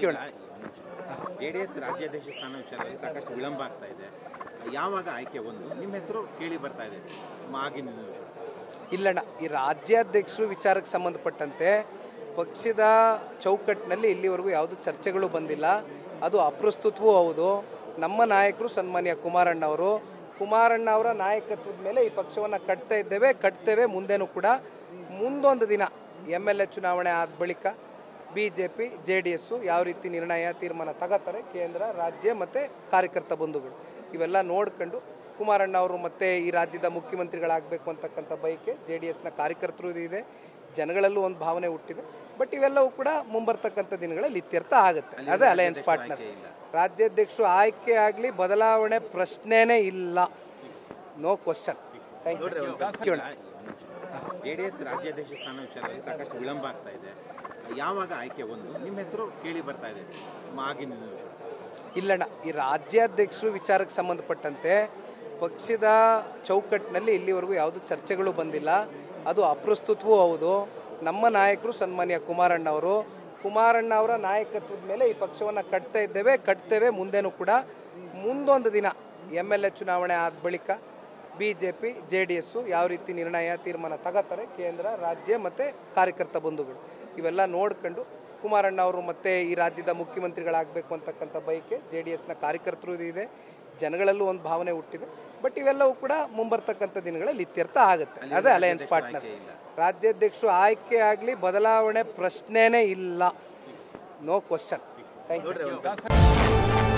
ಕೇಳಿ. ಜೆಡಿಎಸ್ ರಾಜ್ಯಾಧ್ಯಕ್ಷ ಸ್ಥಾನ ವಿಚಾರದಲ್ಲಿ ಸಾಕಷ್ಟು ವಿಳಂಬ ಆಗ್ತಾ ಇದೆ. ಯಾವಾಗ ಆಯ್ಕೆ ಒಂದು ನಿಮ್ಮ ಹೆಸರು ಕೇಳಿ ಬರ್ತಾ ಇದೆ ಆಗಿನ ಇಲ್ಲಣ್ಣ, ಈ ರಾಜ್ಯಾಧ್ಯಕ್ಷರು ವಿಚಾರಕ್ಕೆ ಸಂಬಂಧಪಟ್ಟಂತೆ ಪಕ್ಷದ ಚೌಕಟ್ಟಿನಲ್ಲಿ ಇಲ್ಲಿವರೆಗೂ ಯಾವುದೂ ಚರ್ಚೆಗಳು ಬಂದಿಲ್ಲ. ಅದು ಅಪ್ರಸ್ತುತವೂ ಹೌದು. ನಮ್ಮ ನಾಯಕರು ಸನ್ಮಾನ್ಯ ಕುಮಾರಣ್ಣ ಅವರ ನಾಯಕತ್ವದ ಮೇಲೆ ಈ ಪಕ್ಷವನ್ನು ಕಟ್ತೇವೆ. ಮುಂದೆನೂ ಕೂಡ ಮುಂದೊಂದು ದಿನ MLA ಚುನಾವಣೆ ಆದ ಬಳಿಕ BJP JDS ಯಾವ ರೀತಿ ತೀರ್ಮಾನ ತಗೋತಾರೆ, ಕೇಂದ್ರ ರಾಜ್ಯ ಮತ್ತು ಕಾರ್ಯಕರ್ತ ಬಂಧುಗಳು ಇವೆಲ್ಲ ನೋಡ್ಕೊಂಡು ಕುಮಾರಣ್ಣ ಅವರು ಮತ್ತೆ ಈ ರಾಜ್ಯದ ಮುಖ್ಯಮಂತ್ರಿಗಳಾಗಬೇಕು ಅಂತಕ್ಕಂಥ ಬಯಕೆ JDSನ ಕಾರ್ಯಕರ್ತರು ಇದೆ, ಜನಗಳಲ್ಲೂ ಒಂದು ಭಾವನೆ ಹುಟ್ಟಿದೆ. ಬಟ್ ಇವೆಲ್ಲವೂ ಕೂಡ ಮುಂಬರ್ತಕ್ಕಂಥ ದಿನಗಳಲ್ಲಿ ಇತ್ಯರ್ಥ ಆಗುತ್ತೆ. ಆಸ್ ಎ ಅಲಯನ್ಸ್ ಪಾರ್ಟ್ನರ್ಸ್ ರಾಜ್ಯಾಧ್ಯಕ್ಷರು ಆಯ್ಕೆ ಆಗಲಿ, ಬದಲಾವಣೆ ಪ್ರಶ್ನೆನೇ ಇಲ್ಲ, no question. Thank you. JDS ರಾಜ್ಯಾಧ್ಯಕ್ಷ ಸ್ಥಾನ ವಿಚಾರದಲ್ಲಿ ಸಾಕಷ್ಟು ವಿಳಂಬ ಆಗ್ತಾ ಇದೆ. ಯಾವಾಗ ಆಯ್ಕೆ ಒಂದು ನಿಮ್ಮ ಹೆಸರು ಕೇಳಿ ಬರ್ತಾ ಇದೆ ಆಗಿನ ಇಲ್ಲಣ್ಣ, ಈ ರಾಜ್ಯಾಧ್ಯಕ್ಷರು ವಿಚಾರಕ್ಕೆ ಸಂಬಂಧಪಟ್ಟಂತೆ ಪಕ್ಷದ ಚೌಕಟ್ಟಿನಲ್ಲಿ ಇಲ್ಲಿವರೆಗೂ ಯಾವುದೂ ಚರ್ಚೆಗಳು ಬಂದಿಲ್ಲ. ಅದು ಅಪ್ರಸ್ತುತವೂ ಹೌದು. ನಮ್ಮ ನಾಯಕರು ಸನ್ಮಾನ್ಯ ಕುಮಾರಣ್ಣ ಅವರ ನಾಯಕತ್ವದ ಮೇಲೆ ಈ ಪಕ್ಷವನ್ನು ಕಟ್ತೇವೆ. ಮುಂದೆನೂ ಕೂಡ ಮುಂದೊಂದು ದಿನ MLA ಚುನಾವಣೆ ಆದ ಬಳಿಕ BJP JDS ಯಾವ ರೀತಿ ತೀರ್ಮಾನ ತಗೋತಾರೆ, ಕೇಂದ್ರ ರಾಜ್ಯ ಮತ್ತು ಕಾರ್ಯಕರ್ತ ಬಂಧುಗಳು ಇವೆಲ್ಲ ನೋಡ್ಕೊಂಡು ಕುಮಾರಣ್ಣ ಅವರು ಮತ್ತೆ ಈ ರಾಜ್ಯದ ಮುಖ್ಯಮಂತ್ರಿಗಳಾಗಬೇಕು ಅಂತಕ್ಕಂಥ ಬಯಕೆ JDSನ ಕಾರ್ಯಕರ್ತರು ಇದೆ, ಜನಗಳಲ್ಲೂ ಒಂದು ಭಾವನೆ ಹುಟ್ಟಿದೆ. ಬಟ್ ಇವೆಲ್ಲವೂ ಕೂಡ ಮುಂಬರ್ತಕ್ಕಂಥ ದಿನಗಳಲ್ಲಿ ಇತ್ಯರ್ಥ ಆಗುತ್ತೆ. ಆಸ್ ಎ ಅಲಯನ್ಸ್ ಪಾರ್ಟ್ನರ್ಸ್ ರಾಜ್ಯಾಧ್ಯಕ್ಷರು ಆಯ್ಕೆ ಆಗಲಿ, ಬದಲಾವಣೆ ಪ್ರಶ್ನೆನೇ ಇಲ್ಲ, ನೋ ಕ್ವಶನ್. Thank you.